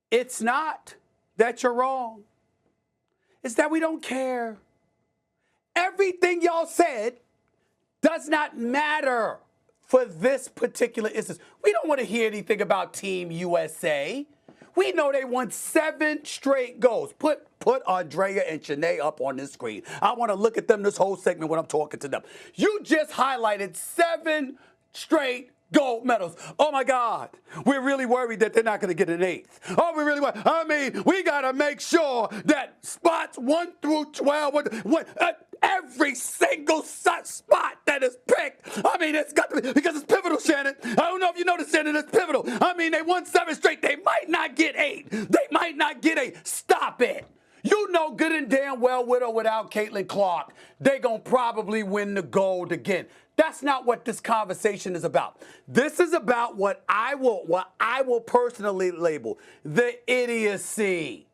It's not that you're wrong. It's that we don't care. Everything y'all said does not matter for this particular instance. We don't want to hear anything about Team USA. We know they won 7 straight goals. Put Andrea and Shanae up on this screen. I want to look at them this whole segment when I'm talking to them. You just highlighted 7 straight gold medals. Oh my God, we're really worried that they're not going to get an 8th. Oh, we really worried. I mean, we got to make sure that spots 1 through 12, every single such spot that is picked. I mean, it's got to be, because it's pivotal, Shannon. I don't know if you noticed, Shannon, it's pivotal. I mean, they won 7 straight. They might not get 8. They might not get 8. Stop it. You know good and damn well, with or without Caitlin Clark, they're going to probably win the gold again. That's not what this conversation is about. This is about what I will personally label the idiocy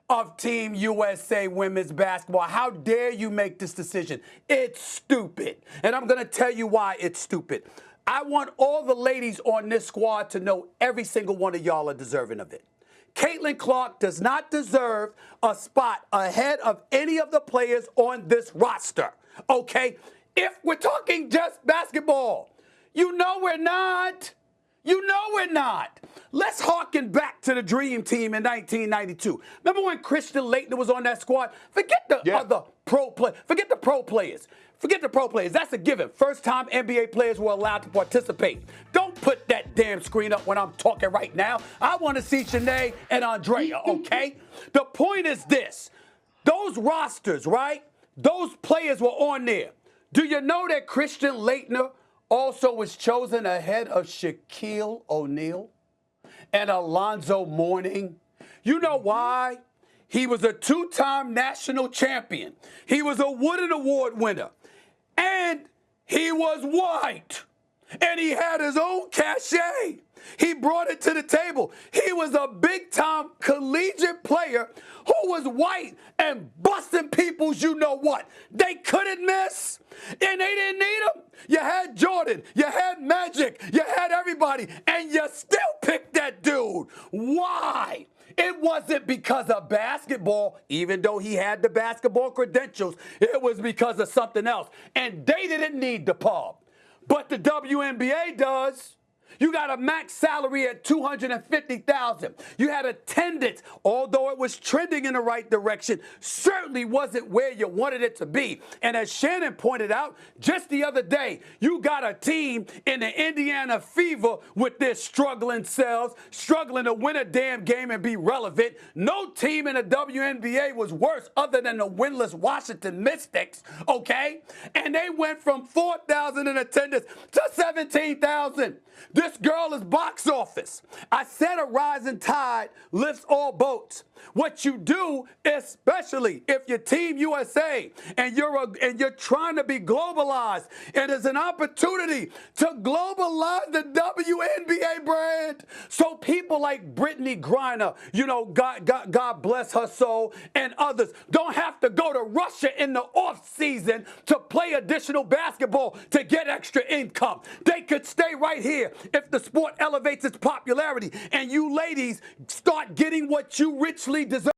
of Team USA women's basketball. How dare you make this decision? It's stupid. And I'm going to tell you why it's stupid. I want all the ladies on this squad to know every single one of y'all are deserving of it. Caitlin Clark does not deserve a spot ahead of any of the players on this roster, okay? If we're talking just basketball, you know we're not. You know we're not. Let's harken back to the Dream Team in 1992. Remember when Christian Laettner was on that squad? Forget the other pro play. Forget the pro players. Forget the pro players. That's a given. First time NBA players were allowed to participate. Don't put that damn screen up when I'm talking right now. I want to see Shanae and Andrea, okay? The point is this. Those rosters, right? Those players were on there. Do you know that Christian Laettner also was chosen ahead of Shaquille O'Neal and Alonzo Mourning? You know why? He was a 2-time national champion. He was a Wooden Award winner. And he was white. And he had his own cachet. He brought it to the table. He was a big-time collegiate player who was white and busting people's you-know-what. They couldn't miss, and they didn't need him. You had Jordan. You had Magic. You had everybody, and you still picked that dude. Why? It wasn't because of basketball, even though he had the basketball credentials. It was because of something else, and they didn't need the pub. But the WNBA does. You got a max salary at $250,000. You had attendance, although it was trending in the right direction, certainly wasn't where you wanted it to be. And as Shannon pointed out just the other day, you got a team in the Indiana Fever with their struggling selves, struggling to win a damn game and be relevant. No team in the WNBA was worse other than the winless Washington Mystics, okay? And they went from 4,000 in attendance to 17,000. This girl is box office. I said a rising tide lifts all boats. What you do, especially if you're Team USA and you're trying to be globalized, it is an opportunity to globalize the WNBA brand. So people like Brittany Griner, you know, God bless her soul, and others don't have to go to Russia in the off season to play additional basketball to get extra income. They could stay right here if the sport elevates its popularity and you ladies start getting what you richly deserve.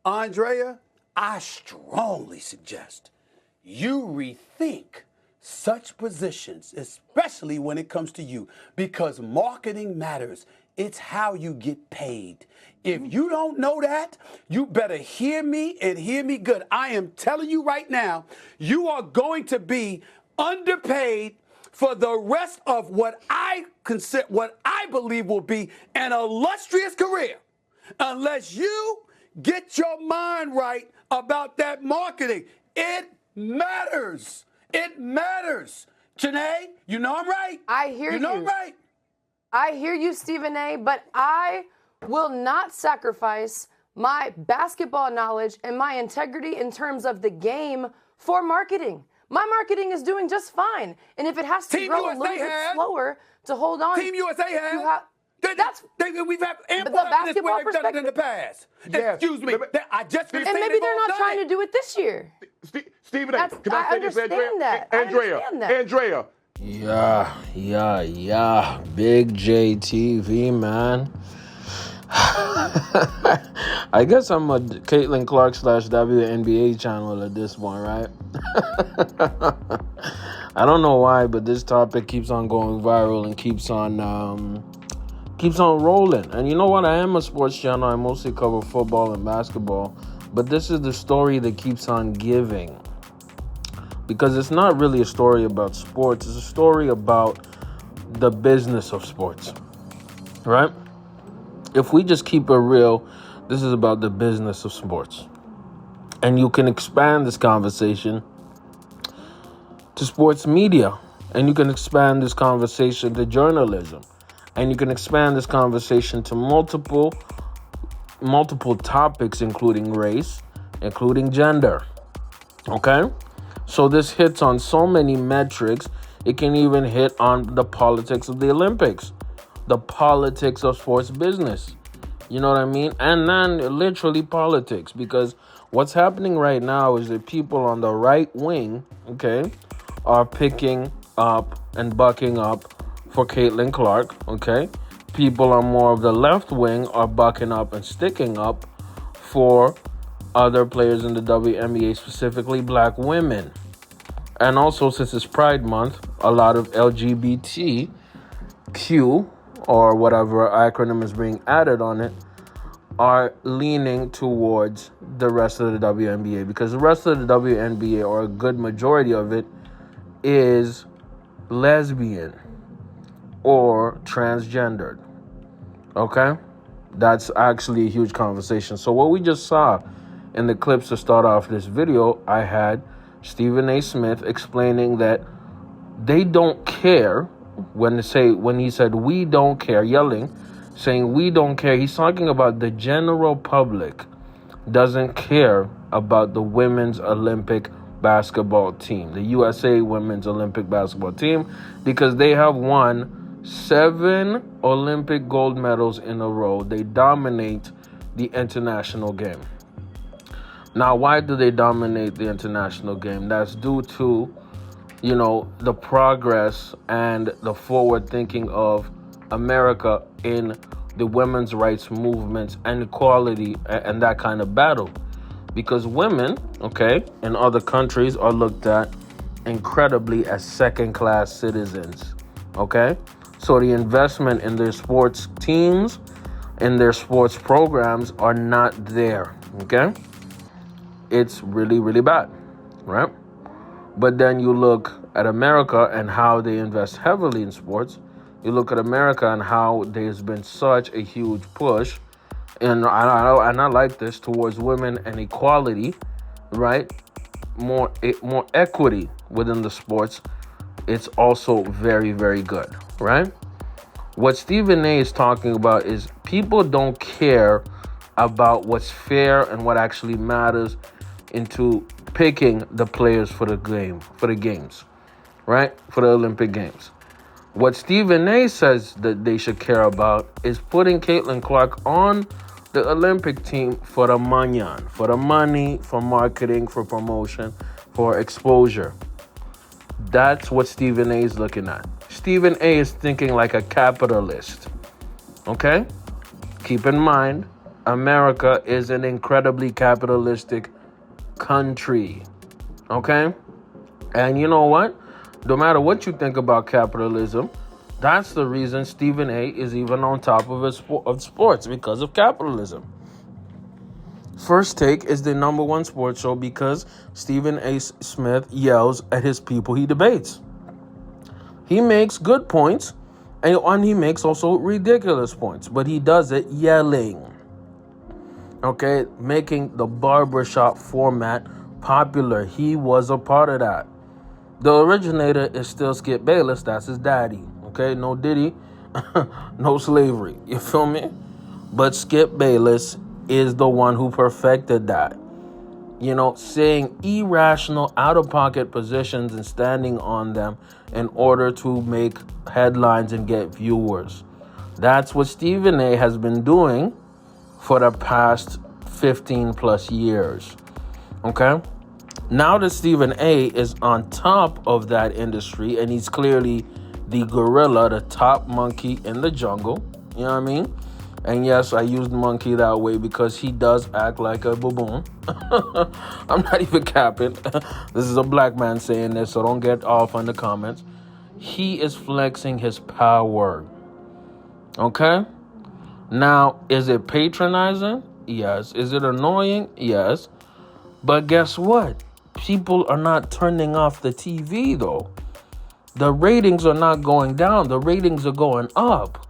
Andrea, I strongly suggest you rethink such positions, especially when it comes to you, because marketing matters. It's how you get paid. If you don't know that, you better hear me and hear me good. I am telling you right now, you are going to be underpaid for the rest of what I believe will be an illustrious career, unless you get your mind right about that marketing. It matters. It matters. Janae, you know I'm right. I hear you. You know I'm right. I hear you, Stephen A., but I will not sacrifice my basketball knowledge and my integrity in terms of the game for marketing. My marketing is doing just fine. And if it has to grow a little bit slower to hold on. Team USA has. We've had ample the evidence where basketball they've done it in the past. Yeah. Excuse me. I just And maybe they're not trying to do it this year. Stephen A. Can I say this, understand that. Andrea. Yeah. Big JTV, man. I guess I'm a Caitlin Clark / WNBA channel at this point, right? I don't know why, but this topic keeps on going viral and keeps on rolling. And you know what? I am a sports channel. I mostly cover football and basketball, but this is the story that keeps on giving. Because it's not really a story about sports. It's a story about the business of sports, right? If we just keep it real, this is about the business of sports. And you can expand this conversation to sports media. And you can expand this conversation to journalism. And you can expand this conversation to multiple topics, including race, including gender. Okay? So this hits on so many metrics. It can even hit on the politics of the Olympics, the politics of sports business. You know what I mean? And then literally politics, because what's happening right now is that people on the right wing, okay, are picking up and bucking up for Caitlin Clark, okay? People on more of the left wing are bucking up and sticking up for other players in the WNBA, specifically black women. And also, since it's Pride Month, a lot of LGBTQ, or whatever acronym is being added on it, are leaning towards the rest of the WNBA. Because the rest of the WNBA, or a good majority of it, is lesbian or transgendered. Okay? That's actually a huge conversation. So what we just saw in the clips to start off this video, I had Stephen A. Smith explaining that they don't care when he said we don't care, yelling, saying we don't care. He's talking about the general public doesn't care about the women's Olympic basketball team, the USA women's Olympic basketball team, because they have won 7 Olympic gold medals in a row. They dominate the international game. Now, why do they dominate the international game? That's due to, the progress and the forward thinking of America in the women's rights movements and equality and that kind of battle. Because women, okay, in other countries are looked at incredibly as second-class citizens, okay? So the investment in their sports teams, in their sports programs are not there, okay? It's really, really bad, right? But then you look at America and how they invest heavily in sports. You look at America and how there's been such a huge push, and I like this, towards women and equality, right? More equity within the sports. It's also very, very good, right? What Stephen A. is talking about is people don't care about what's fair and what actually matters into picking the players for the games, right? For the Olympic Games. What Stephen A. says that they should care about is putting Caitlin Clark on the Olympic team for the money, for marketing, for promotion, for exposure. That's what Stephen A. is looking at. Stephen A. is thinking like a capitalist, okay? Keep in mind, America is an incredibly capitalistic country, okay? And you know what? No matter what you think about capitalism, that's the reason Stephen A. is even on top of sports, because of capitalism. First Take is the number one sports show because Stephen A. Smith yells at his people he debates. He makes good points, and he makes also ridiculous points, but he does it yelling. Okay, making the barbershop format popular. He was a part of that. The originator is still Skip Bayless. That's his daddy. Okay, no Diddy, no slavery. You feel me? But Skip Bayless is the one who perfected that. Saying irrational, out-of-pocket positions and standing on them in order to make headlines and get viewers. That's what Stephen A. has been doing for the past 15 plus years. Okay? Now that Stephen A. is on top of that industry, and he's clearly the gorilla, the top monkey in the jungle, you know what I mean? And yes, I used monkey that way because he does act like a baboon. I'm not even capping. This is a black man saying this, so don't get off on the comments. He is flexing his power. Okay? Now, is it patronizing? Yes. Is it annoying? Yes. But guess what? People are not turning off the TV, though. The ratings are not going down. The ratings are going up.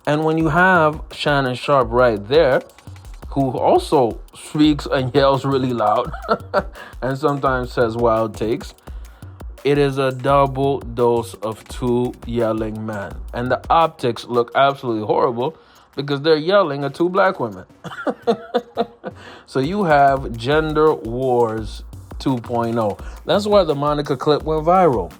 And when you have Shannon Sharpe right there, who also speaks and yells really loud and sometimes says wild takes, it is a double dose of two yelling men. And the optics look absolutely horrible because they're yelling at two black women. So you have gender wars 2.0. That's why the Monica clip went viral.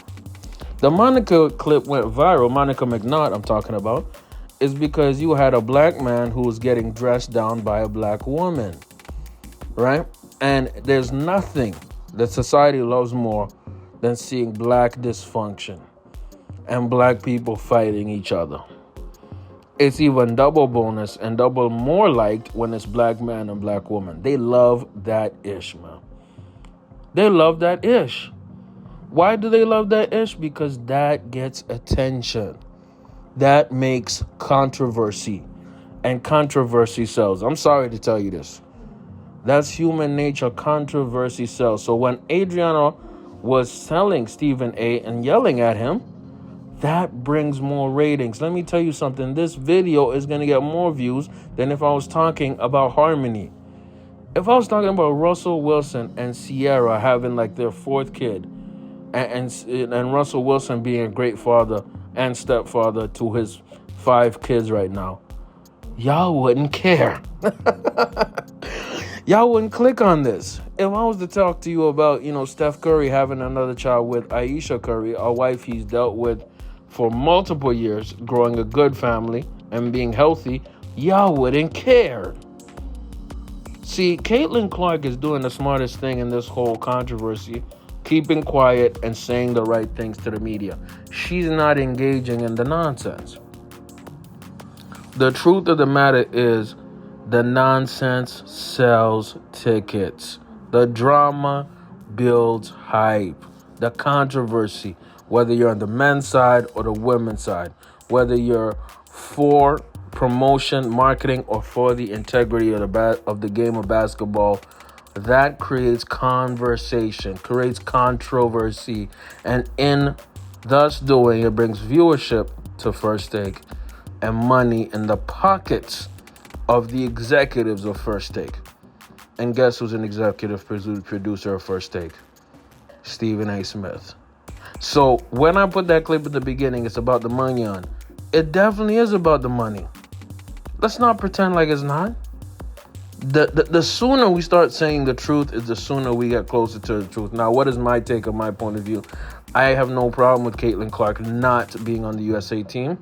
The Monica clip went viral, Monica McNaught I'm talking about, is because you had a black man who was getting dressed down by a black woman, right? And there's nothing that society loves more than seeing black dysfunction and black people fighting each other. It's even double bonus and double more liked when it's black man and black woman. They love that ish, man. They love that ish. Why do they love that ish? Because that gets attention. That makes controversy. And controversy sells. I'm sorry to tell you this. That's human nature. Controversy sells. So when Adriana was telling Stephen A. and yelling at him, that brings more ratings. Let me tell you something. This video is going to get more views than if I was talking about Harmony. If I was talking about Russell Wilson and Sierra having like their fourth kid, and Russell Wilson being a great father and stepfather to his 5 kids right now, y'all wouldn't care. Y'all wouldn't click on this. If I was to talk to you about, Steph Curry having another child with Aisha Curry, a wife he's dealt with for multiple years, growing a good family and being healthy, y'all wouldn't care. See, Caitlin Clark is doing the smartest thing in this whole controversy, keeping quiet and saying the right things to the media. She's not engaging in the nonsense. The truth of the matter is, the nonsense sells tickets. The drama builds hype. The controversy, whether you're on the men's side or the women's side, whether you're for promotion, marketing, or for the integrity of the game of basketball, that creates conversation, creates controversy, and in thus doing, it brings viewership to First Take and money in the pockets of the executives of First Take. And guess who's an executive producer of First Take? Stephen A. Smith. So when I put that clip at the beginning, it's about the money on. It definitely is about the money. Let's not pretend like it's not. The sooner we start saying the truth is the sooner we get closer to the truth. Now, what is my take or my point of view? I have no problem with Caitlin Clark not being on the USA team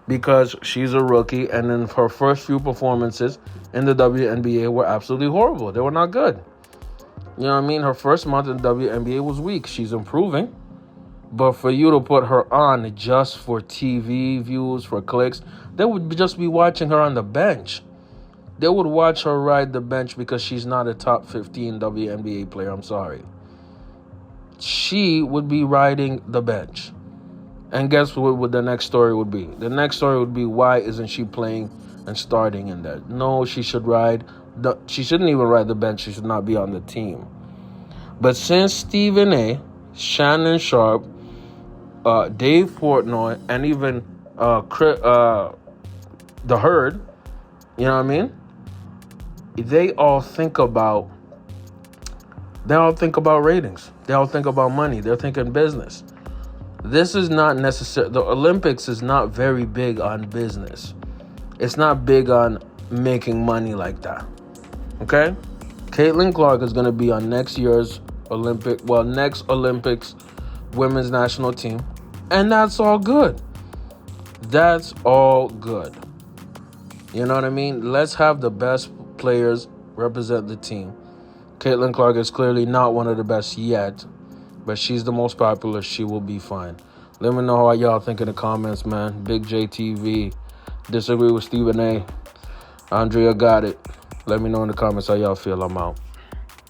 because she's a rookie, and then her first few performances in the WNBA were absolutely horrible. They were not good. You know what I mean? Her first month in the WNBA was weak. She's improving. But for you to put her on just for TV views, for clicks, they would just be watching her on the bench. They would watch her ride the bench because she's not a top 15 WNBA player. I'm sorry. She would be riding the bench. And guess what the next story would be? The next story would be, why isn't she playing and starting in that? No, she should ride. She shouldn't even ride the bench. She should not be on the team. But since Stephen A., Shannon Sharpe, Dave Portnoy, and even The Herd, you know what I mean? They all think about ratings. They all think about money. They're thinking business. This is not necessary. The Olympics is not very big on business. It's not big on making money like that. Okay? Caitlin Clark is going to be on next Olympics women's national team. And that's all good. That's all good. You know what I mean? Let's have the best players represent the team. Caitlin Clark is clearly not one of the best yet, but she's the most popular. She will be fine. Let me know how y'all think in the comments, man. Big JTV. Disagree with Stephen A. Andrea got it. Let me know in the comments how y'all feel. I'm out.